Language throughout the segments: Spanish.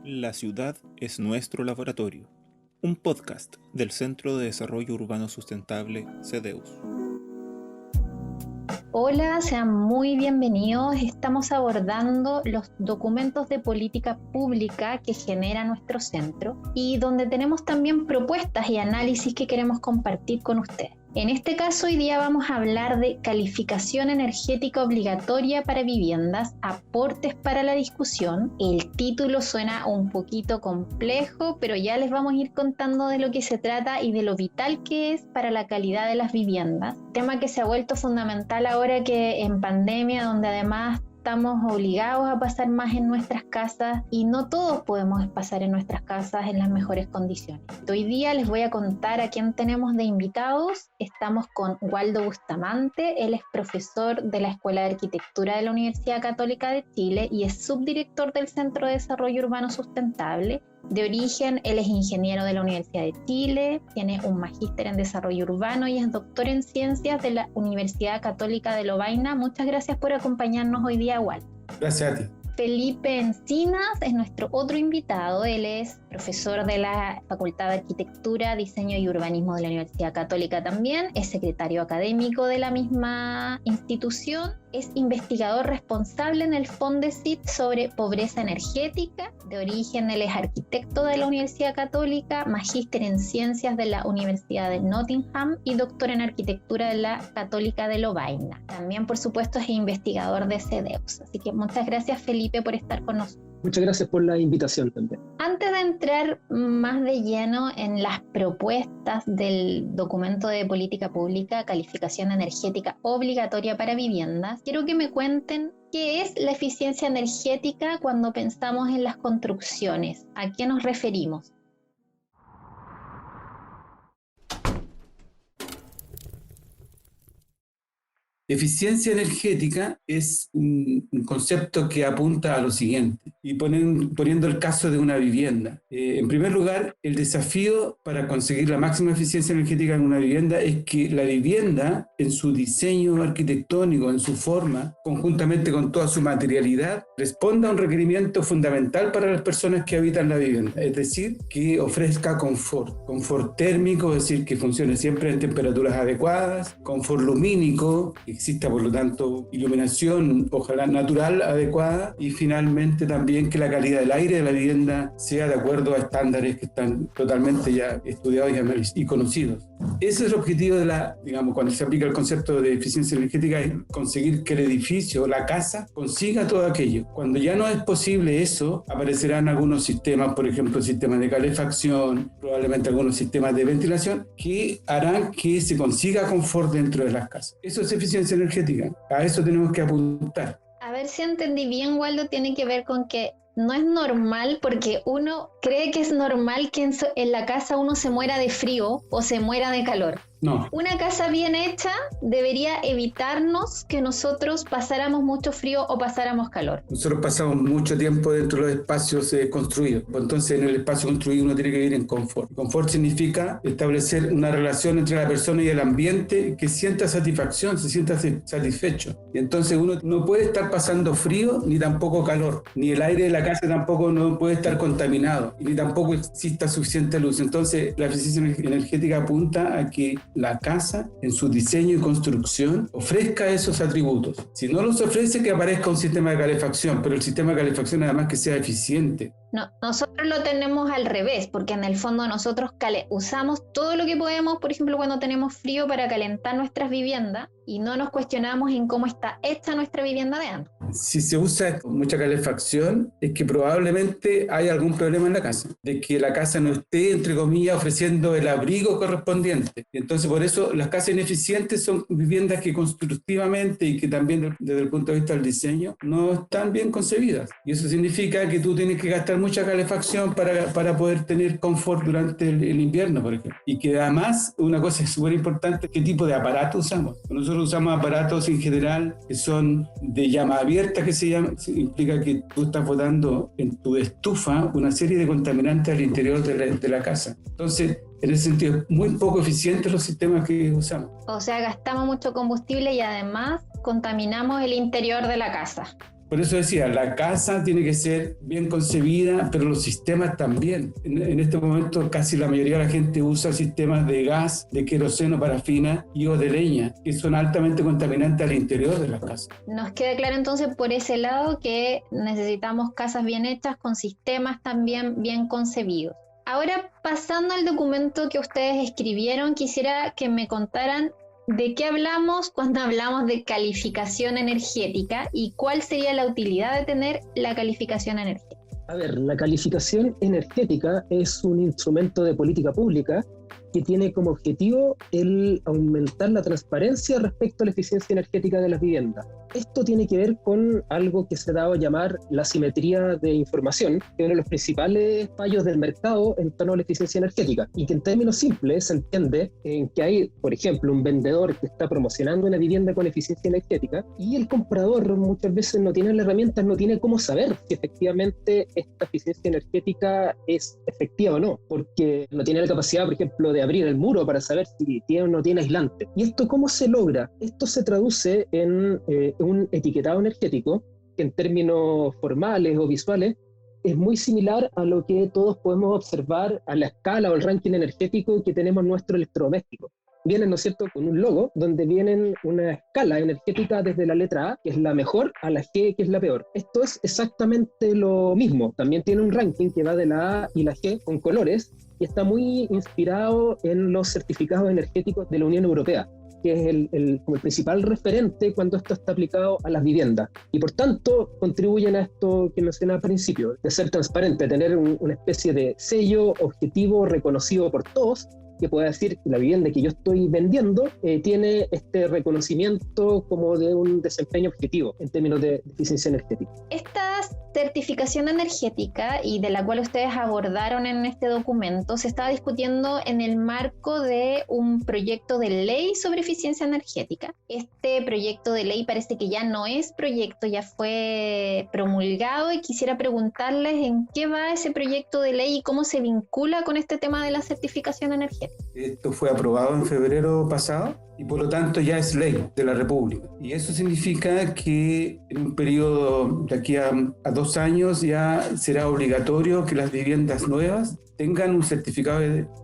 La ciudad es nuestro laboratorio, un podcast del Centro de Desarrollo Urbano Sustentable, CDEUS. Hola, sean muy bienvenidos. Estamos abordando los documentos de política pública que genera nuestro centro y donde tenemos también propuestas y análisis que queremos compartir con ustedes. En este caso, hoy día vamos a hablar de calificación energética obligatoria para viviendas, aportes para la discusión. El título suena un poquito complejo, pero ya les vamos a ir contando de lo que se trata y de lo vital que es para la calidad de las viviendas. Tema que se ha vuelto fundamental ahora que en pandemia, donde además estamos obligados a pasar más en nuestras casas y no todos podemos pasar en nuestras casas en las mejores condiciones. Hoy día les voy a contar a quién tenemos de invitados. Estamos con Waldo Bustamante, él es profesor de la Escuela de Arquitectura de la Universidad Católica de Chile y es subdirector del Centro de Desarrollo Urbano Sustentable. De origen, él es ingeniero de la Universidad de Chile, tiene un magíster en desarrollo urbano y es doctor en ciencias de la Universidad Católica de Lovaina. Muchas gracias por acompañarnos hoy día, Wal. Gracias a ti. Felipe Encinas es nuestro otro invitado. Él es profesor de la Facultad de Arquitectura, Diseño y Urbanismo de la Universidad Católica también. Es secretario académico de la misma institución. Es investigador responsable en el Fondesit sobre pobreza energética. De origen, él es arquitecto de la Universidad Católica, magíster en ciencias de la Universidad de Nottingham y doctor en arquitectura de la Católica de Lovaina. También, por supuesto, es investigador de CDEUS. Así que muchas gracias, Felipe, por estar con nosotros. Muchas gracias por la invitación también. Antes de entrar más de lleno en las propuestas del documento de política pública, calificación energética obligatoria para viviendas, quiero que me cuenten qué es la eficiencia energética cuando pensamos en las construcciones. ¿A qué nos referimos? Eficiencia energética es un concepto que apunta a lo siguiente, y poniendo el caso de una vivienda. En primer lugar, el desafío para conseguir la máxima eficiencia energética en una vivienda es que la vivienda, en su diseño arquitectónico, en su forma, conjuntamente con toda su materialidad, responda a un requerimiento fundamental para las personas que habitan la vivienda, es decir, que ofrezca confort térmico, es decir, que funcione siempre en temperaturas adecuadas, confort lumínico, exista por lo tanto iluminación, ojalá natural, adecuada, y finalmente también que la calidad del aire de la vivienda sea de acuerdo a estándares que están totalmente ya estudiados y conocidos. Ese es el objetivo cuando se aplica el concepto de eficiencia energética, es conseguir que el edificio, la casa, consiga todo aquello. Cuando ya no es posible eso, aparecerán algunos sistemas, por ejemplo, sistemas de calefacción, probablemente algunos sistemas de ventilación, que harán que se consiga confort dentro de las casas. Eso es eficiencia energética. A eso tenemos que apuntar. A ver si entendí bien, Waldo, tiene que ver con que no es normal, porque uno cree que es normal que en la casa uno se muera de frío o se muera de calor. No. Una casa bien hecha debería evitarnos que nosotros pasáramos mucho frío o pasáramos calor. Nosotros pasamos mucho tiempo dentro de los espacios construidos. Entonces, en el espacio construido uno tiene que vivir en confort. Confort significa establecer una relación entre la persona y el ambiente que sienta satisfacción, se sienta satisfecho. Y entonces uno no puede estar pasando frío ni tampoco calor. Ni el aire de la casa tampoco no puede estar contaminado. Ni tampoco exista suficiente luz. Entonces, la eficiencia energética apunta a que la casa, en su diseño y construcción, ofrezca esos atributos. Si no los ofrece, que aparezca un sistema de calefacción, pero el sistema de calefacción además que sea eficiente. No, nosotros lo tenemos al revés, porque en el fondo nosotros usamos todo lo que podemos, por ejemplo, cuando tenemos frío para calentar nuestras viviendas y no nos cuestionamos en cómo está hecha nuestra vivienda de antes. Si se usa mucha calefacción, es que probablemente hay algún problema en la casa, de que la casa no esté, entre comillas, ofreciendo el abrigo correspondiente. Entonces, por eso las casas ineficientes son viviendas que constructivamente y que también desde el punto de vista del diseño no están bien concebidas. Y eso significa que tú tienes que gastar mucha calefacción para poder tener confort durante el invierno, por ejemplo. Y que además, una cosa súper importante, ¿qué tipo de aparato usamos? Nosotros usamos aparatos en general que son de llama abierta, que se implica que tú estás botando en tu estufa una serie de contaminantes al interior de la casa. Entonces, en ese sentido, muy poco eficientes los sistemas que usamos. O sea, gastamos mucho combustible y además contaminamos el interior de la casa. Por eso decía, la casa tiene que ser bien concebida, pero los sistemas también. En este momento casi la mayoría de la gente usa sistemas de gas, de queroseno, parafina y o de leña, que son altamente contaminantes al interior de las casas. Nos queda claro entonces por ese lado que necesitamos casas bien hechas con sistemas también bien concebidos. Ahora, pasando al documento que ustedes escribieron, quisiera que me contaran de qué hablamos cuando hablamos de calificación energética y cuál sería la utilidad de tener la calificación energética. A ver, la calificación energética es un instrumento de política pública que tiene como objetivo el aumentar la transparencia respecto a la eficiencia energética de las viviendas. Esto tiene que ver con algo que se ha dado a llamar la asimetría de información, que es uno de los principales fallos del mercado en torno a la eficiencia energética, y que en términos simples se entiende en que hay, por ejemplo, un vendedor que está promocionando una vivienda con eficiencia energética y el comprador muchas veces no tiene las herramientas, no tiene cómo saber si efectivamente esta eficiencia energética es efectiva o no, porque no tiene la capacidad, por ejemplo, de abrir el muro para saber si tiene o no tiene aislante. ¿Y esto cómo se logra? Esto se traduce en un etiquetado energético que en términos formales o visuales es muy similar a lo que todos podemos observar a la escala o el ranking energético que tenemos en nuestro electrodoméstico. Vienen, ¿no es cierto?, con un logo donde vienen una escala energética desde la letra A, que es la mejor, a la G, que es la peor. Esto es exactamente lo mismo. También tiene un ranking que va de la A y la G con colores y está muy inspirado en los certificados energéticos de la Unión Europea, que es como el principal referente cuando esto está aplicado a las viviendas. Y por tanto, contribuyen a esto que mencionaba al principio, de ser transparente, tener una especie de sello objetivo reconocido por todos, que pueda decir que la vivienda que yo estoy vendiendo tiene este reconocimiento como de un desempeño objetivo en términos de eficiencia energética. Esta certificación energética, y de la cual ustedes abordaron en este documento, se estaba discutiendo en el marco de un proyecto de ley sobre eficiencia energética. Este proyecto de ley parece que ya no es proyecto, ya fue promulgado, y quisiera preguntarles en qué va ese proyecto de ley y cómo se vincula con este tema de la certificación energética. Esto fue aprobado en febrero pasado y por lo tanto ya es ley de la República. Y eso significa que en un periodo de aquí a 2 años ya será obligatorio que las viviendas nuevas tengan un certificado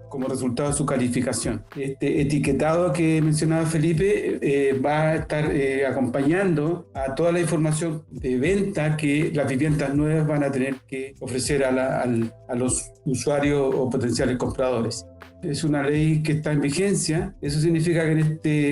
como resultado de su calificación. Este etiquetado que mencionaba Felipe va a estar acompañando a toda la información de venta que las viviendas nuevas van a tener que ofrecer a los usuarios o potenciales compradores. Es una ley que está en vigencia. Eso significa que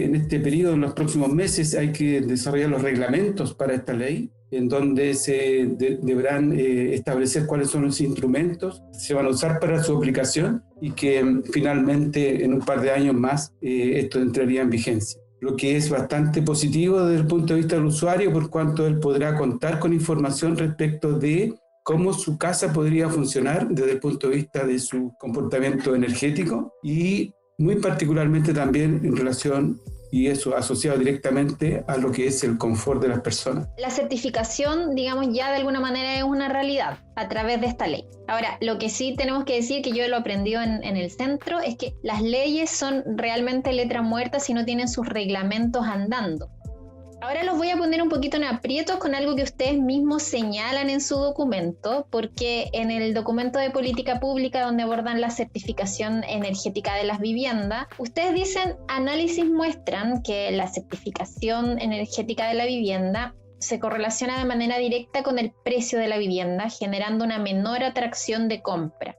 en este periodo, en los próximos meses, hay que desarrollar los reglamentos para esta ley, en donde se deberán establecer cuáles son los instrumentos que se van a usar para su aplicación y que finalmente en un par de años más esto entraría en vigencia. Lo que es bastante positivo desde el punto de vista del usuario, por cuanto él podrá contar con información respecto de cómo su casa podría funcionar desde el punto de vista de su comportamiento energético y muy particularmente también en relación, y eso asociado directamente a lo que es el confort de las personas. La certificación, digamos, ya de alguna manera es una realidad a través de esta ley. Ahora, lo que sí tenemos que decir, que yo lo aprendí en el centro, es que las leyes son realmente letra muerta si no tienen sus reglamentos andando. Ahora los voy a poner un poquito en aprietos con algo que ustedes mismos señalan en su documento, porque en el documento de política pública donde abordan la certificación energética de las viviendas, ustedes dicen: análisis muestran que la certificación energética de la vivienda se correlaciona de manera directa con el precio de la vivienda, generando una menor atracción de compra.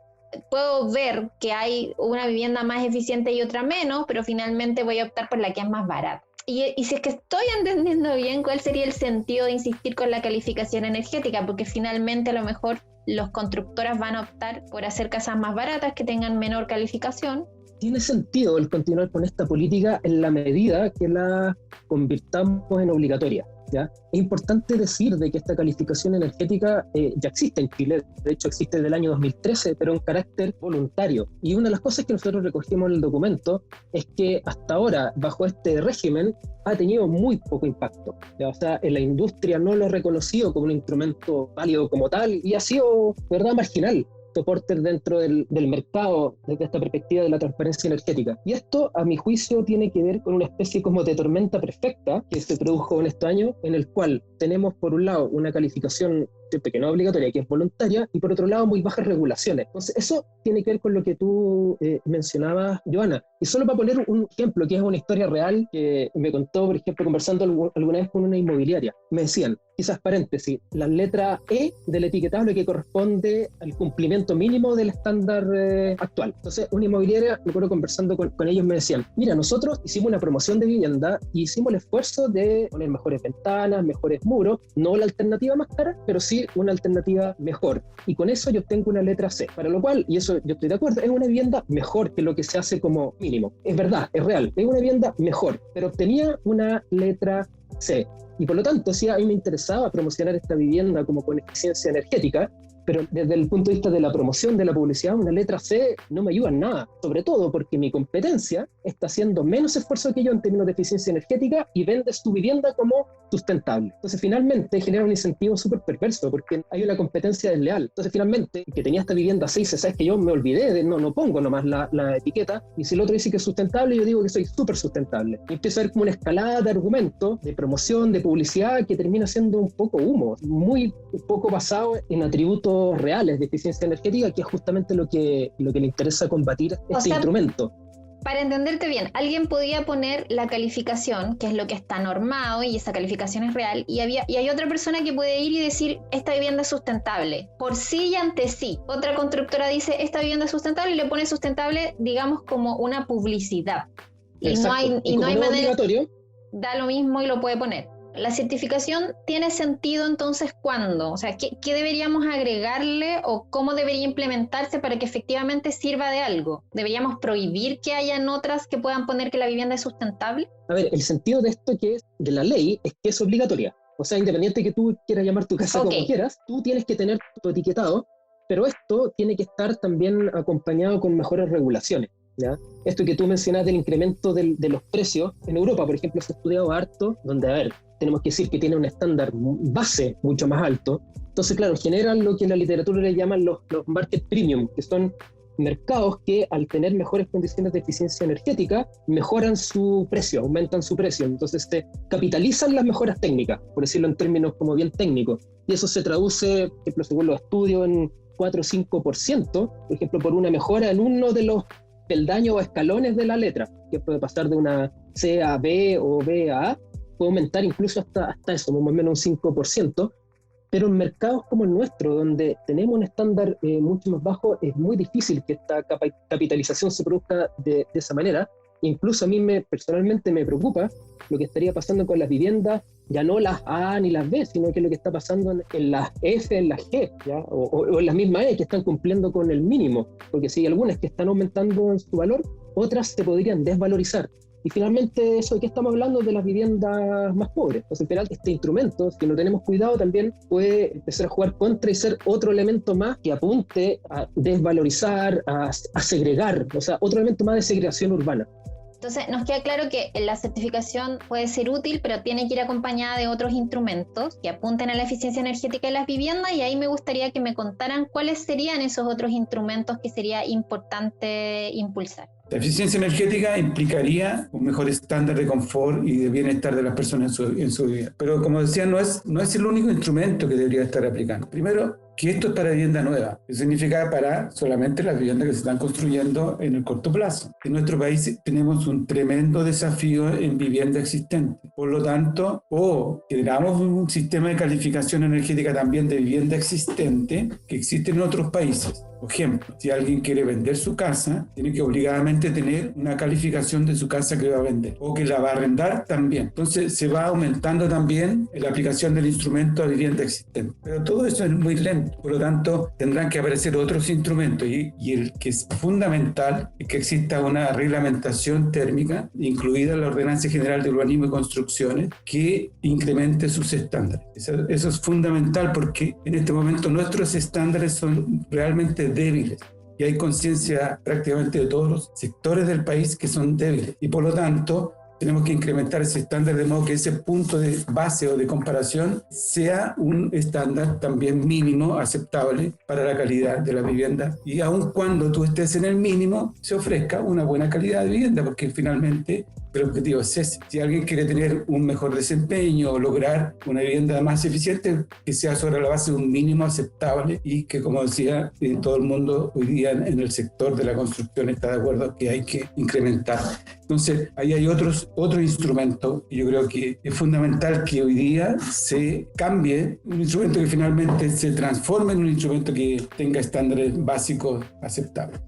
Puedo ver que hay una vivienda más eficiente y otra menos, pero finalmente voy a optar por la que es más barata. Y si es que estoy entendiendo bien, ¿cuál sería el sentido de insistir con la calificación energética? Porque finalmente a lo mejor los constructoras van a optar por hacer casas más baratas que tengan menor calificación. Tiene sentido el continuar con esta política en la medida que la convirtamos en obligatoria, ¿ya? Es importante decir de que esta calificación energética ya existe en Chile, de hecho existe desde el año 2013, pero en carácter voluntario. Y una de las cosas que nosotros recogimos en el documento es que hasta ahora, bajo este régimen, ha tenido muy poco impacto, ¿ya? O sea, la industria no lo ha reconocido como un instrumento válido como tal y ha sido, ¿verdad?, marginal. efecto Porter dentro del mercado desde esta perspectiva de la transparencia energética. Y esto, a mi juicio, tiene que ver con una especie como de tormenta perfecta que se produjo en este año, en el cual tenemos por un lado una calificación que no es obligatoria, que es voluntaria, y por otro lado muy bajas regulaciones. Entonces eso tiene que ver con lo que tú mencionabas, Joana. Y solo para poner un ejemplo, que es una historia real que me contó, por ejemplo, conversando alguna vez con una inmobiliaria. Me decían, quizás paréntesis, la letra E del etiquetado que corresponde al cumplimiento mínimo del estándar actual. Entonces, una inmobiliaria, me acuerdo conversando con ellos, me decían, mira, nosotros hicimos una promoción de vivienda y hicimos el esfuerzo de poner mejores ventanas, mejores muros, no la alternativa más cara, pero sí una alternativa mejor. Y con eso yo tengo una letra C, para lo cual, y eso yo estoy de acuerdo, es una vivienda mejor que lo que se hace como mínimo. Es verdad, es real, es una vivienda mejor, pero obtenía una letra C. Y por lo tanto, sí, a mí me interesaba promocionar esta vivienda como con eficiencia energética, pero desde el punto de vista de la promoción, de la publicidad, una letra C no me ayuda en nada, sobre todo porque mi competencia está haciendo menos esfuerzo que yo en términos de eficiencia energética y vende su vivienda como sustentable. Entonces, finalmente, genera un incentivo súper perverso porque hay una competencia desleal. Entonces, finalmente, que tenía esta vivienda C, dice, ¿sabes que yo me olvidé? No pongo nomás la etiqueta, y si el otro dice que es sustentable, yo digo que soy súper sustentable. Y empieza a ver como una escalada de argumentos, de promoción, de publicidad, que termina siendo un poco humo, muy poco basado en atributos reales de eficiencia energética, que es justamente lo que le interesa combatir este instrumento. Para entenderte bien, alguien podía poner la calificación, que es lo que está normado, y esa calificación es real, y hay otra persona que puede ir y decir, esta vivienda es sustentable, por sí y ante sí. Otra constructora dice, esta vivienda es sustentable, y le pone sustentable, digamos, como una publicidad. Exacto. Y no hay manera, obligatorio, da lo mismo y lo puede poner. ¿La certificación tiene sentido entonces cuándo? O sea, ¿qué deberíamos agregarle o cómo debería implementarse para que efectivamente sirva de algo? ¿Deberíamos prohibir que hayan otras que puedan poner que la vivienda es sustentable? A ver, el sentido de esto que es de la ley es que es obligatoria. O sea, independiente que tú quieras llamar tu casa como quieras, tú tienes que tener tu etiquetado, pero esto tiene que estar también acompañado con mejores regulaciones, ¿ya? Esto que tú mencionas del incremento de los precios, en Europa, por ejemplo, se ha estudiado harto, donde, a ver, tenemos que decir que tiene un estándar base mucho más alto. Entonces, claro, generan lo que en la literatura le llaman los market premium, que son mercados que al tener mejores condiciones de eficiencia energética, mejoran su precio, aumentan su precio. Entonces se capitalizan las mejoras técnicas, por decirlo en términos como bien técnicos. Y eso se traduce, por ejemplo, según los estudios, en 4 o 5%, por ejemplo, por una mejora en uno de los peldaños o escalones de la letra, que puede pasar de una C a B o B a A, puede aumentar incluso hasta eso, más o menos un 5%, pero en mercados como el nuestro, donde tenemos un estándar mucho más bajo, es muy difícil que esta capitalización se produzca de esa manera. Incluso a mí personalmente me preocupa lo que estaría pasando con las viviendas, ya no las A ni las B, sino que lo que está pasando en las F, en las G, ¿ya? O en las mismas E, que están cumpliendo con el mínimo, porque si hay algunas que están aumentando en su valor, otras se podrían desvalorizar. Y finalmente, eso de que estamos hablando de las viviendas más pobres. Entonces, al final, este instrumento, si no tenemos cuidado, también puede empezar a jugar contra y ser otro elemento más que apunte a desvalorizar, a segregar, o sea, otro elemento más de segregación urbana. Entonces, nos queda claro que la certificación puede ser útil, pero tiene que ir acompañada de otros instrumentos que apunten a la eficiencia energética de las viviendas, y ahí me gustaría que me contaran cuáles serían esos otros instrumentos que sería importante impulsar. La eficiencia energética implicaría un mejor estándar de confort y de bienestar de las personas en su vida. Pero como decía, no es el único instrumento que debería estar aplicando. Primero, que esto es para vivienda nueva. Eso significa para solamente las viviendas que se están construyendo en el corto plazo. En nuestro país tenemos un tremendo desafío en vivienda existente. Por lo tanto, generamos un sistema de calificación energética también de vivienda existente que existe en otros países. Por ejemplo, si alguien quiere vender su casa, tiene que obligadamente tener una calificación de su casa que va a vender o que la va a arrendar también. Entonces se va aumentando también la aplicación del instrumento a vivienda existente. Pero todo eso es muy lento. Por lo tanto, tendrán que aparecer otros instrumentos y el que es fundamental es que exista una reglamentación térmica, incluida en la Ordenanza General de Urbanismo y Construcciones, que incremente sus estándares. Eso es fundamental porque en este momento nuestros estándares son realmente débiles y hay conciencia prácticamente de todos los sectores del país que son débiles y por lo tanto tenemos que incrementar ese estándar de modo que ese punto de base o de comparación sea un estándar también mínimo aceptable para la calidad de la vivienda, y aun cuando tú estés en el mínimo se ofrezca una buena calidad de vivienda, porque finalmente el objetivo es ese. Si alguien quiere tener un mejor desempeño o lograr una vivienda más eficiente, que sea sobre la base de un mínimo aceptable, y que, como decía, todo el mundo hoy día en el sector de la construcción está de acuerdo que hay que incrementar. Entonces, ahí hay otros instrumentos, y yo creo que es fundamental que hoy día se cambie un instrumento que finalmente se transforme en un instrumento que tenga estándares básicos aceptables.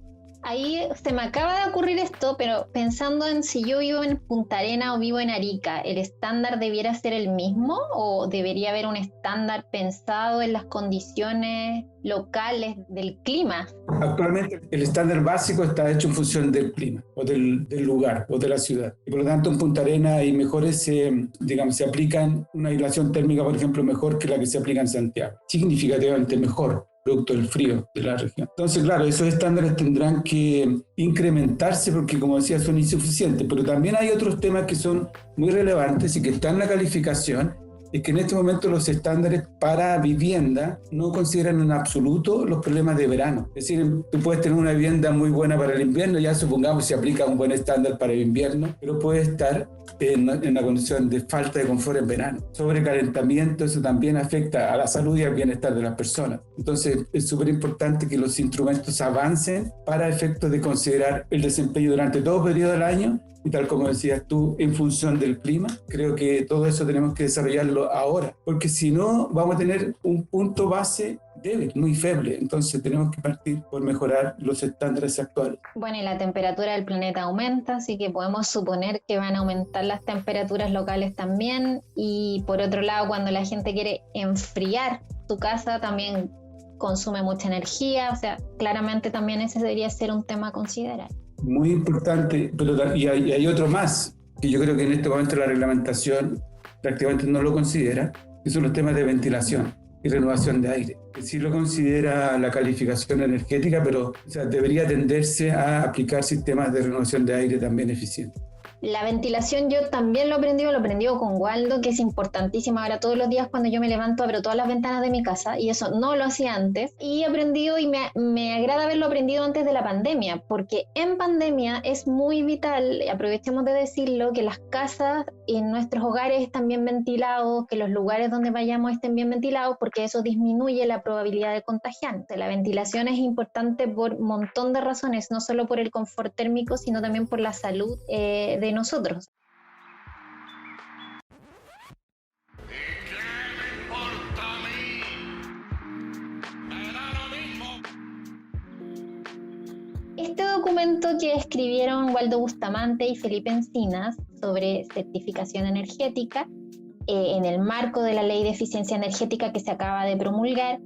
Ahí se me acaba de ocurrir esto, pero pensando en si yo vivo en Punta Arenas o vivo en Arica, ¿el estándar debiera ser el mismo o debería haber un estándar pensado en las condiciones locales del clima? Actualmente el estándar básico está hecho en función del clima o del lugar o de la ciudad. Y por lo tanto en Punta Arenas hay mejores, se aplican una aislación térmica, por ejemplo, mejor que la que se aplica en Santiago. Significativamente mejor, producto del frío de la región. Entonces, claro, esos estándares tendrán que incrementarse porque, como decía, son insuficientes, pero también hay otros temas que son muy relevantes y que están en la calificación. Es que en este momento los estándares para vivienda no consideran en absoluto los problemas de verano. Es decir, tú puedes tener una vivienda muy buena para el invierno, ya supongamos se aplica un buen estándar para el invierno, pero puede estar en la condición de falta de confort en verano. Sobrecalentamiento, eso también afecta a la salud y al bienestar de las personas. Entonces es súper importante que los instrumentos avancen para efectos de considerar el desempeño durante todo periodo del año, y tal como decías tú, en función del clima. Creo que todo eso tenemos que desarrollarlo ahora, porque si no vamos a tener un punto base débil, muy feble. Entonces tenemos que partir por mejorar los estándares actuales. Bueno, y la temperatura del planeta aumenta, así que podemos suponer que van a aumentar las temperaturas locales también. Y por otro lado, cuando la gente quiere enfriar su casa, también consume mucha energía. O sea, claramente también ese debería ser un tema a considerar. Muy importante, pero y hay otro más, que yo creo que en este momento la reglamentación prácticamente no lo considera, que son los temas de ventilación y renovación de aire. Que sí lo considera la calificación energética, pero debería tenderse a aplicar sistemas de renovación de aire también eficientes. La ventilación yo también lo he aprendido con Waldo, que es importantísima. Ahora todos los días cuando yo me levanto abro todas las ventanas de mi casa, y eso no lo hacía antes, y he aprendido, y me agrada haberlo aprendido antes de la pandemia, porque en pandemia es muy vital, aprovechemos de decirlo, que las casas y nuestros hogares estén bien ventilados, que los lugares donde vayamos estén bien ventilados, porque eso disminuye la probabilidad de contagiarse. La ventilación es importante por un montón de razones, no solo por el confort térmico, sino también por la salud de nosotros. Este documento que escribieron Waldo Bustamante y Felipe Encinas sobre certificación energética, en el marco de la Ley de Eficiencia Energética que se acaba de promulgar,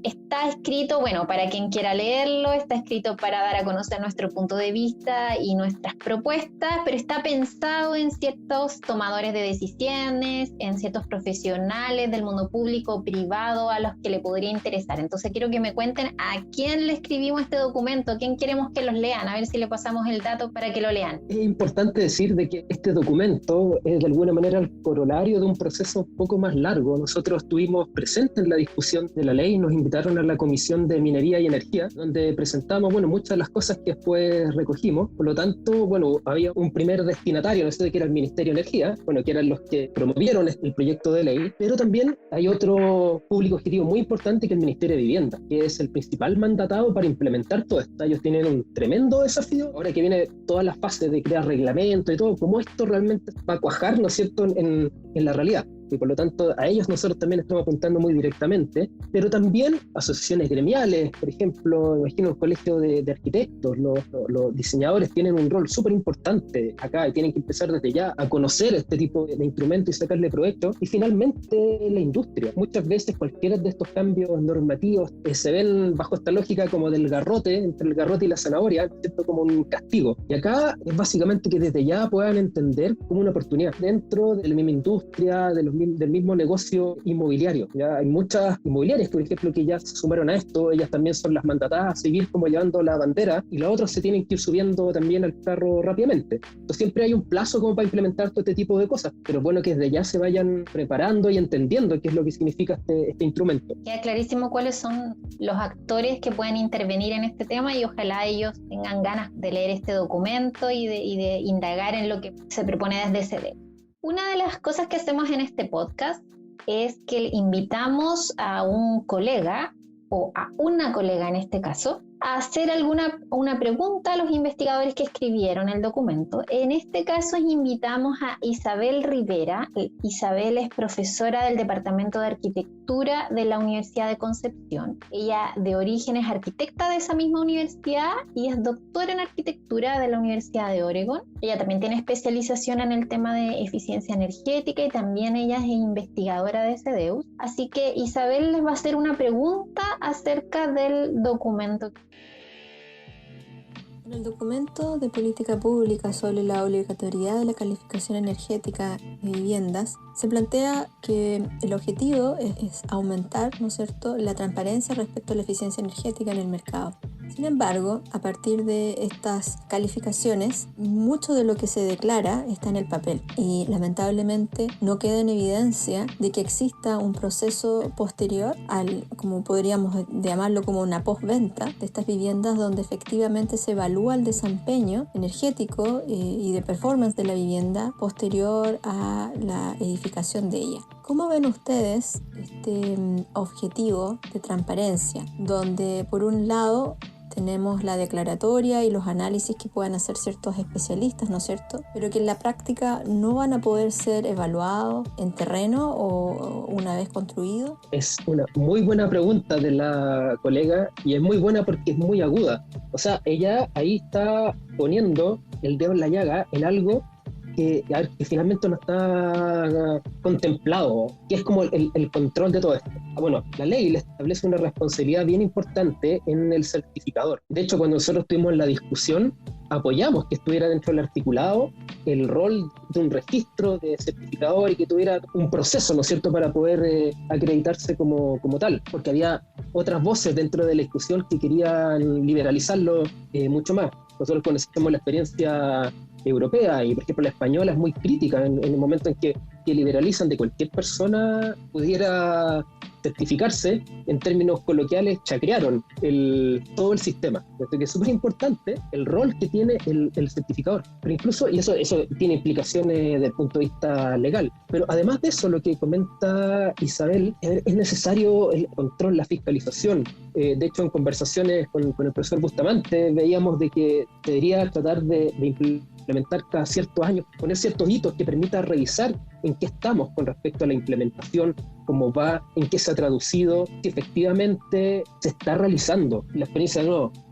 está escrito, bueno, para quien quiera leerlo, está escrito para dar a conocer nuestro punto de vista y nuestras propuestas, pero está pensado en ciertos tomadores de decisiones, en ciertos profesionales del mundo público o privado a los que le podría interesar. Entonces quiero que me cuenten a quién le escribimos este documento, a quién queremos que los lean, a ver si le pasamos el dato para que lo lean. Es importante decir de que este documento es de alguna manera el corolario de un proceso un poco más largo. Nosotros estuvimos presentes en la discusión de la ley, nos invitaron a la Comisión de Minería y Energía, donde presentamos, muchas de las cosas que después recogimos. Por lo tanto, había un primer destinatario, no sé de qué era el Ministerio de Energía, que eran los que promovieron el proyecto de ley, pero también hay otro público objetivo muy importante, que es el Ministerio de Vivienda, que es el principal mandatado para implementar todo esto. Ellos tienen un tremendo desafío, ahora que viene toda la fase de crear reglamento y todo, cómo esto realmente va a cuajar, ¿no es cierto?, en la realidad. Y por lo tanto a ellos nosotros también estamos apuntando muy directamente, pero también asociaciones gremiales, por ejemplo, imagino el colegio de arquitectos, los diseñadores tienen un rol súper importante acá y tienen que empezar desde ya a conocer este tipo de instrumentos y sacarle provecho. Y finalmente la industria. Muchas veces cualquiera de estos cambios normativos se ven bajo esta lógica como del garrote, entre el garrote y la zanahoria, ¿cierto?, como un castigo. Y acá es básicamente que desde ya puedan entender como una oportunidad dentro de la misma industria, de los del mismo negocio inmobiliario. Ya hay muchas inmobiliarias, por ejemplo, que ya se sumaron a esto, ellas también son las mandatadas a seguir como llevando la bandera, y las otras se tienen que ir subiendo también al carro rápidamente. Entonces siempre hay un plazo como para implementar todo este tipo de cosas, pero bueno que desde ya se vayan preparando y entendiendo qué es lo que significa este instrumento. Queda clarísimo cuáles son los actores que pueden intervenir en este tema, y ojalá ellos tengan ganas de leer este documento y de indagar en lo que se propone desde CDEUS. Una de las cosas que hacemos en este podcast es que invitamos a un colega, o a una colega en este caso, a hacer una pregunta a los investigadores que escribieron el documento. En este caso invitamos a Isabel Rivera. Isabel es profesora del Departamento de Arquitectura de la Universidad de Concepción. Ella de origen es arquitecta de esa misma universidad y es doctora en arquitectura de la Universidad de Oregon. Ella también tiene especialización en el tema de eficiencia energética y también ella es investigadora de CDEUS. Así que Isabel les va a hacer una pregunta acerca del documento. En el documento de política pública sobre la obligatoriedad de la calificación energética de viviendas, se plantea que el objetivo es aumentar, ¿no es cierto?, la transparencia respecto a la eficiencia energética en el mercado. Sin embargo, a partir de estas calificaciones, mucho de lo que se declara está en el papel y lamentablemente no queda en evidencia de que exista un proceso posterior como podríamos llamarlo, como una postventa de estas viviendas, donde efectivamente se evalúa el desempeño energético y de performance de la vivienda posterior a la edificación de ella. ¿Cómo ven ustedes este objetivo de transparencia, donde por un lado tenemos la declaratoria y los análisis que puedan hacer ciertos especialistas, ¿no es cierto?, pero que en la práctica no van a poder ser evaluados en terreno o una vez construido? Es una muy buena pregunta de la colega, y es muy buena porque es muy aguda. O sea, ella ahí está poniendo el dedo en la llaga en algo que finalmente no está contemplado, que es como el control de todo esto. Bueno, la ley le establece una responsabilidad bien importante en el certificador. De hecho, cuando nosotros estuvimos en la discusión, apoyamos que estuviera dentro del articulado el rol de un registro de certificador y que tuviera un proceso, ¿no es cierto?, para poder acreditarse como tal, porque había otras voces dentro de la discusión que querían liberalizarlo mucho más. Nosotros conocemos la experiencia europea y, por ejemplo, la española es muy crítica en el momento en que liberalizan de cualquier persona pudiera certificarse. En términos coloquiales, chacrearon todo el sistema. Entonces, que es súper importante el rol que tiene el certificador. Pero incluso, y eso tiene implicaciones desde el punto de vista legal. Pero además de eso, lo que comenta Isabel, es necesario el control, la fiscalización. De hecho, en conversaciones con el profesor Bustamante, veíamos de que debería tratar de implementar cada ciertos años, poner ciertos hitos que permita revisar en qué estamos con respecto a la implementación, cómo va, en qué se ha traducido, si efectivamente se está realizando. La experiencia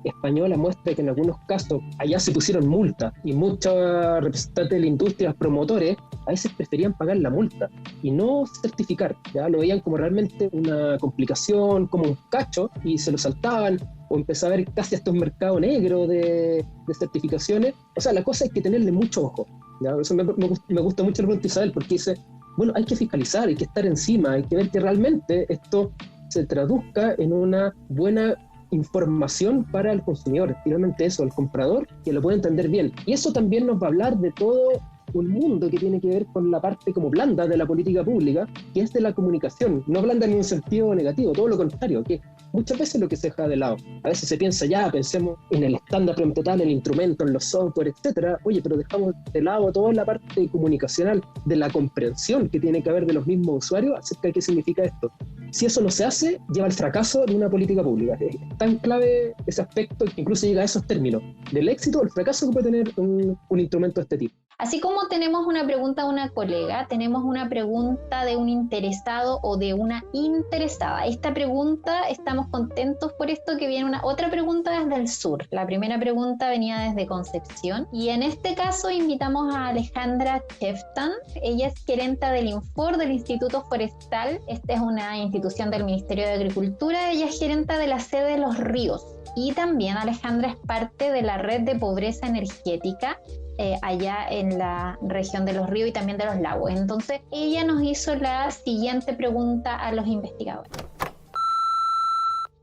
española muestra que en algunos casos allá se pusieron multas y muchos representantes de la industria, promotores, a veces preferían pagar la multa y no certificar. Ya lo veían como realmente una complicación, como un cacho, y se lo saltaban, o empezaba a ver casi hasta un mercado negro de certificaciones. O sea, la cosa es que tenerle mucho ojo. ¿Ya? Por eso me gusta mucho el punto de Isabel, porque dice, bueno, hay que fiscalizar, hay que estar encima, hay que ver que realmente esto se traduzca en una buena información para el consumidor, finalmente eso, el comprador, que lo pueda entender bien. Y eso también nos va a hablar de todo un mundo que tiene que ver con la parte como blanda de la política pública, que es de la comunicación, no blanda en un sentido negativo, todo lo contrario, que muchas veces lo que se deja de lado. A veces se piensa, pensemos en el estándar total, en el instrumento, en los software, etcétera. Oye, pero dejamos de lado toda la parte comunicacional, de la comprensión que tiene que haber de los mismos usuarios acerca de qué significa esto. Si eso no se hace, lleva al fracaso de una política pública. Es tan clave ese aspecto que incluso llega a esos términos, del éxito o el fracaso que puede tener un instrumento de este tipo. Así como tenemos una pregunta de una colega, tenemos una pregunta de un interesado o de una interesada. Esta pregunta, estamos contentos por esto, que viene otra pregunta desde el sur. La primera pregunta venía desde Concepción y en este caso invitamos a Alejandra Cheftan. Ella es gerenta del INFOR, del Instituto Forestal. Esta es una institución del Ministerio de Agricultura. Ella es gerenta de la sede de Los Ríos. Y también Alejandra es parte de la red de pobreza energética, allá en la región de los ríos y también de los lagos. Entonces, ella nos hizo la siguiente pregunta a los investigadores.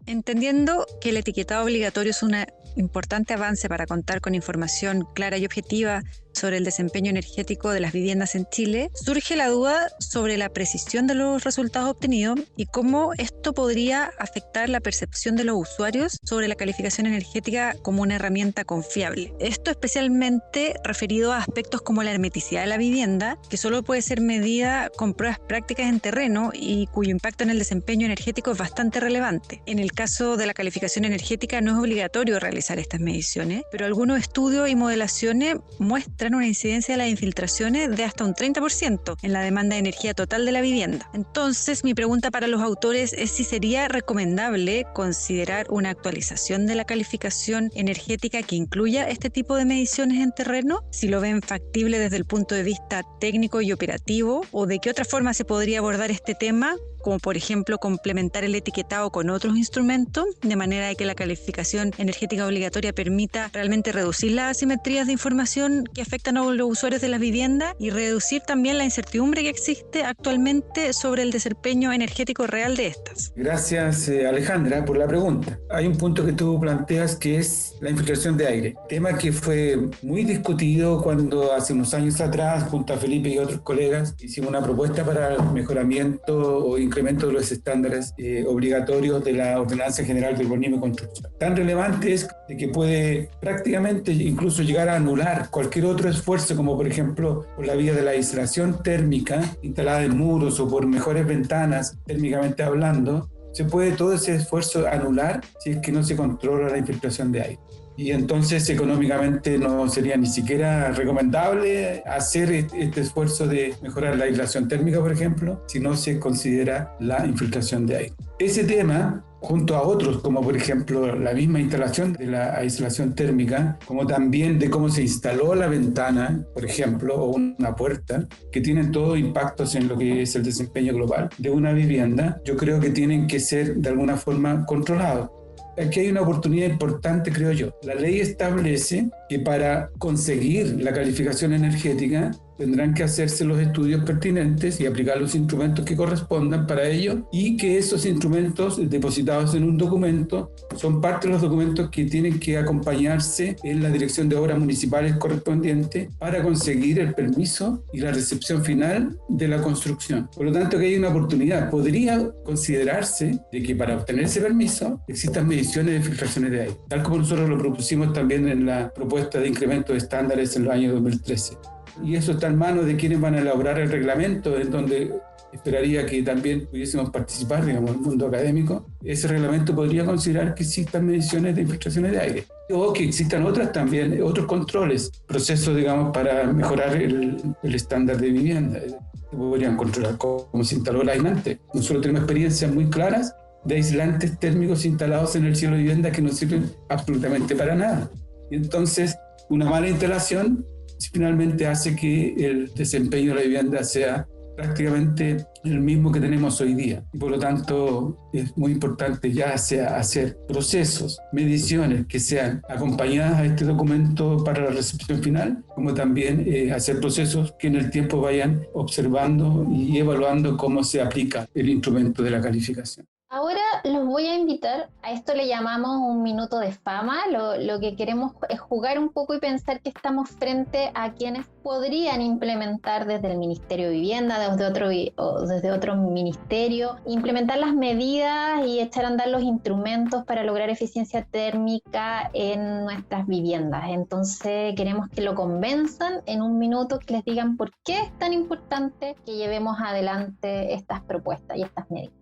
Entendiendo que el etiquetado obligatorio es un importante avance para contar con información clara y objetiva sobre el desempeño energético de las viviendas en Chile, surge la duda sobre la precisión de los resultados obtenidos y cómo esto podría afectar la percepción de los usuarios sobre la calificación energética como una herramienta confiable. Esto especialmente referido a aspectos como la hermeticidad de la vivienda, que solo puede ser medida con pruebas prácticas en terreno y cuyo impacto en el desempeño energético es bastante relevante. En el caso de la calificación energética no es obligatorio realizar estas mediciones, pero algunos estudios y modelaciones muestran una incidencia de las infiltraciones de hasta un 30% en la demanda de energía total de la vivienda. Entonces, mi pregunta para los autores es si sería recomendable considerar una actualización de la calificación energética que incluya este tipo de mediciones en terreno, si lo ven factible desde el punto de vista técnico y operativo, o de qué otra forma se podría abordar este tema, como por ejemplo complementar el etiquetado con otros instrumentos, de manera de que la calificación energética obligatoria permita realmente reducir las asimetrías de información que afectan a los usuarios de las viviendas y reducir también la incertidumbre que existe actualmente sobre el desempeño energético real de estas. Gracias, Alejandra, por la pregunta. Hay un punto que tú planteas que es la infiltración de aire, tema que fue muy discutido cuando hace unos años atrás, junto a Felipe y otros colegas, hicimos una propuesta para el mejoramiento o incremento de los estándares obligatorios de la Ordenanza General de Urbanismo y Construcción. Tan relevante es de que puede prácticamente incluso llegar a anular cualquier otro esfuerzo, como por ejemplo por la vía de la aislación térmica instalada en muros o por mejores ventanas, térmicamente hablando. Se puede todo ese esfuerzo anular si es que no se controla la infiltración de aire. Y entonces económicamente no sería ni siquiera recomendable hacer este esfuerzo de mejorar la aislación térmica, por ejemplo, si no se considera la infiltración de aire. Ese tema, junto a otros, como por ejemplo la misma instalación de la aislación térmica, como también de cómo se instaló la ventana, por ejemplo, o una puerta, que tienen todos impactos en lo que es el desempeño global de una vivienda, yo creo que tienen que ser de alguna forma controlados. Aquí hay una oportunidad importante, creo yo. La ley establece que para conseguir la calificación energética tendrán que hacerse los estudios pertinentes y aplicar los instrumentos que correspondan para ello, y que esos instrumentos depositados en un documento son parte de los documentos que tienen que acompañarse en la Dirección de Obras Municipales correspondiente para conseguir el permiso y la recepción final de la construcción. Por lo tanto, que hay una oportunidad. Podría considerarse de que para obtener ese permiso existan mediciones de filtraciones de aire, tal como nosotros lo propusimos también en la propuesta de incremento de estándares en el año 2013. Y eso está en manos de quienes van a elaborar el reglamento, en donde esperaría que también pudiésemos participar, digamos, en el mundo académico. Ese reglamento podría considerar que existan mediciones de infiltraciones de aire, o que existan otras también, otros controles, procesos, digamos, para mejorar el estándar de vivienda. Se podrían controlar cómo se instaló el aislante. Nosotros tenemos experiencias muy claras de aislantes térmicos instalados en el cielo de vivienda que no sirven absolutamente para nada. Y entonces, una mala instalación finalmente hace que el desempeño de la vivienda sea prácticamente el mismo que tenemos hoy día. Y por lo tanto es muy importante ya sea hacer procesos, mediciones que sean acompañadas a este documento para la recepción final, como también hacer procesos que en el tiempo vayan observando y evaluando cómo se aplica el instrumento de la calificación. Ahora los voy a invitar, a esto le llamamos un minuto de fama, lo que queremos es jugar un poco y pensar que estamos frente a quienes podrían implementar desde el Ministerio de Vivienda, desde otro ministerio, implementar las medidas y echar a andar los instrumentos para lograr eficiencia térmica en nuestras viviendas. Entonces queremos que lo convenzan en un minuto, que les digan por qué es tan importante que llevemos adelante estas propuestas y estas medidas.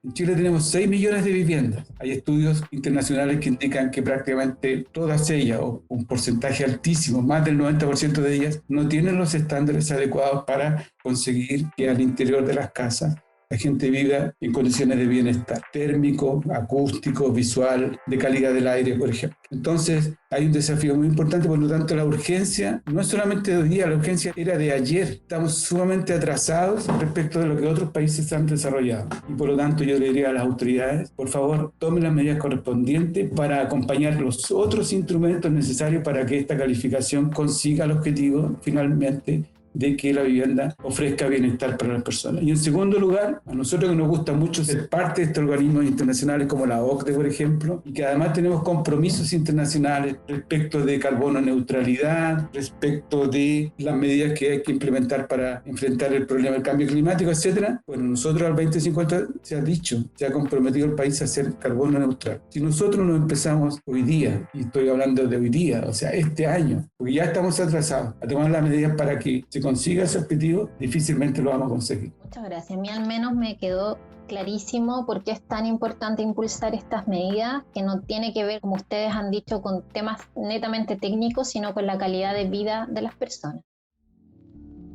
En Chile tenemos 6 millones de viviendas. Hay estudios internacionales que indican que prácticamente todas ellas, o un porcentaje altísimo, más del 90% de ellas, no tienen los estándares adecuados para conseguir que al interior de las casas la gente viva en condiciones de bienestar térmico, acústico, visual, de calidad del aire, por ejemplo. Entonces, hay un desafío muy importante, por lo tanto, la urgencia no es solamente de hoy día, la urgencia era de ayer. Estamos sumamente atrasados respecto de lo que otros países han desarrollado. Y por lo tanto, yo le diría a las autoridades, por favor, tomen las medidas correspondientes para acompañar los otros instrumentos necesarios para que esta calificación consiga el objetivo, finalmente, de que la vivienda ofrezca bienestar para las personas. Y en segundo lugar, a nosotros que nos gusta mucho ser parte de estos organismos internacionales como la OCDE, por ejemplo, y que además tenemos compromisos internacionales respecto de carbono neutralidad, respecto de las medidas que hay que implementar para enfrentar el problema del cambio climático, etcétera. Bueno, nosotros al 2050 se ha comprometido el país a ser carbono neutral. Si nosotros no empezamos hoy día, y estoy hablando de hoy día, o sea, este año, porque ya estamos atrasados, a tomar las medidas para que se consiga ese objetivo, difícilmente lo vamos a conseguir. Muchas gracias. A mí al menos me quedó clarísimo por qué es tan importante impulsar estas medidas, que no tiene que ver, como ustedes han dicho, con temas netamente técnicos, sino con la calidad de vida de las personas.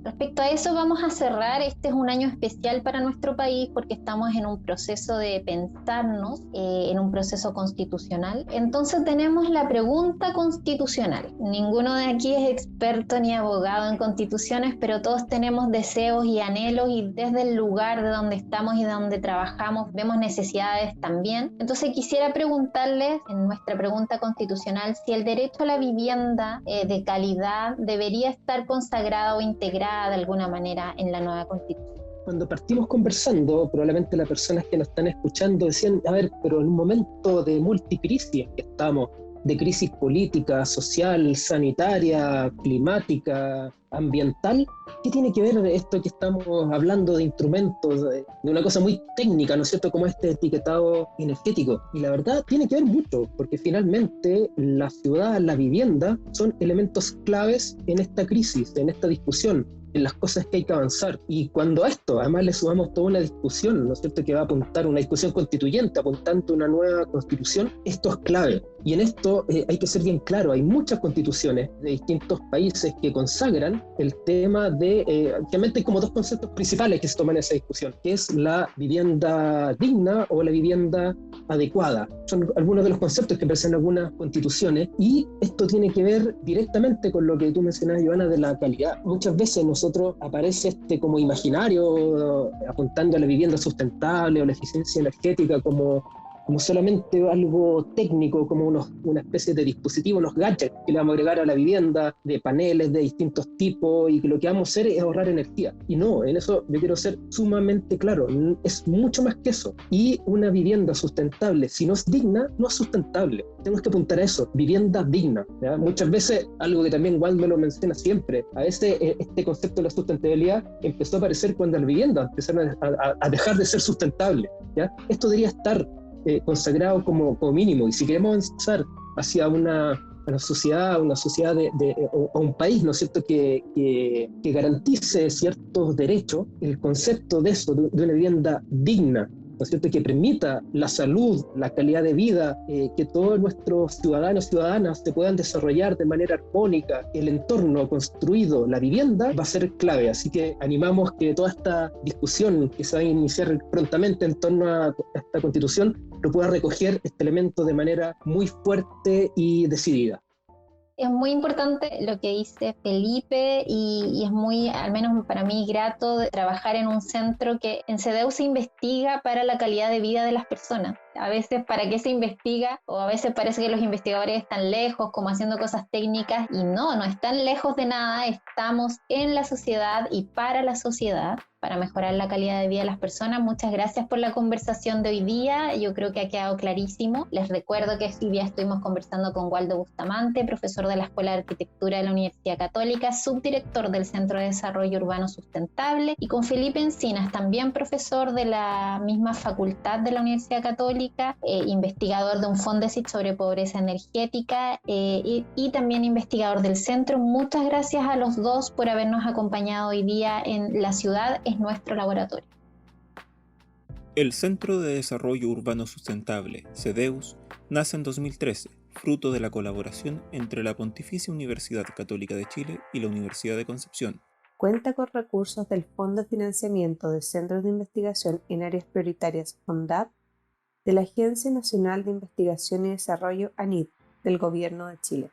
Respecto a eso, vamos a cerrar. Este es un año especial para nuestro país porque estamos en un proceso de pensarnos, en un proceso constitucional. Entonces tenemos la pregunta constitucional. Ninguno de aquí es experto ni abogado en constituciones, pero todos tenemos deseos y anhelos, y desde el lugar de donde estamos y de donde trabajamos vemos necesidades también. Entonces quisiera preguntarles, en nuestra pregunta constitucional, si el derecho a la vivienda de calidad debería estar consagrado o integrado de alguna manera en la nueva Constitución. Cuando partimos conversando, probablemente las personas que nos están escuchando decían, a ver, pero en un momento de multicrisis que estamos, de crisis política, social, sanitaria, climática, ambiental, ¿qué tiene que ver esto que estamos hablando de instrumentos, de una cosa muy técnica, ¿no es cierto?, como este etiquetado energético? Y la verdad tiene que ver mucho, porque finalmente la ciudad, la vivienda, son elementos claves en esta crisis, en esta discusión, en las cosas que hay que avanzar. Y cuando a esto además le sumamos toda una discusión, ¿no es cierto?, que va a apuntar una discusión constituyente, apuntando a una nueva constitución, esto es clave. Y en esto hay que ser bien claro, hay muchas constituciones de distintos países que consagran el tema de, realmente hay como dos conceptos principales que se toman en esa discusión, que es la vivienda digna o la vivienda adecuada. Son algunos de los conceptos que aparecen en algunas constituciones, y esto tiene que ver directamente con lo que tú mencionabas, Ivana, de la calidad. Muchas veces nosotros aparece como imaginario apuntando a la vivienda sustentable o la eficiencia energética como solamente algo técnico, como una especie de dispositivo, unos gadgets que le vamos a agregar a la vivienda, de paneles de distintos tipos, y que lo que vamos a hacer es ahorrar energía. Y no, en eso yo quiero ser sumamente claro, es mucho más que eso. Y una vivienda sustentable, si no es digna, no es sustentable. Tenemos que apuntar a eso, vivienda digna, ¿ya? Muchas veces, algo que también Walt me lo menciona siempre, a veces este concepto de la sustentabilidad empezó a aparecer cuando las viviendas empezaron a dejar de ser sustentables, ¿ya? Esto debería estar consagrado como mínimo, y si queremos avanzar hacia una sociedad o un país, ¿no es cierto?, que garantice ciertos derechos, el concepto de eso, de una vivienda digna, ¿no es cierto?, que permita la salud, la calidad de vida, que todos nuestros ciudadanos y ciudadanas se puedan desarrollar de manera armónica, el entorno construido, la vivienda, va a ser clave. Así que animamos que toda esta discusión que se va a iniciar prontamente en torno a esta Constitución lo pueda recoger este elemento de manera muy fuerte y decidida. Es muy importante lo que dice Felipe, y es muy, al menos para mí, grato de trabajar en un centro que en CEDEU se investiga para la calidad de vida de las personas. A veces, ¿para qué se investiga? O a veces parece que los investigadores están lejos, como haciendo cosas técnicas, y no están lejos de nada. Estamos en la sociedad y para la sociedad, para mejorar la calidad de vida de las personas. Muchas gracias por la conversación de hoy día. Yo creo que ha quedado clarísimo. Les recuerdo que hoy día estuvimos conversando con Waldo Bustamante, profesor de la Escuela de Arquitectura de la Universidad Católica, subdirector del Centro de Desarrollo Urbano Sustentable, y con Felipe Encinas, también profesor de la misma facultad de la Universidad Católica, investigador de un Fondesit sobre pobreza energética, y también investigador del centro. Muchas gracias a los dos por habernos acompañado hoy día en La Ciudad es Nuestro Laboratorio. El Centro de Desarrollo Urbano Sustentable, CEDEUS, nace en 2013, fruto de la colaboración entre la Pontificia Universidad Católica de Chile y la Universidad de Concepción, cuenta con recursos del Fondo de Financiamiento de Centros de Investigación en Áreas Prioritarias FONDAP, de la Agencia Nacional de Investigación y Desarrollo ANID, del Gobierno de Chile.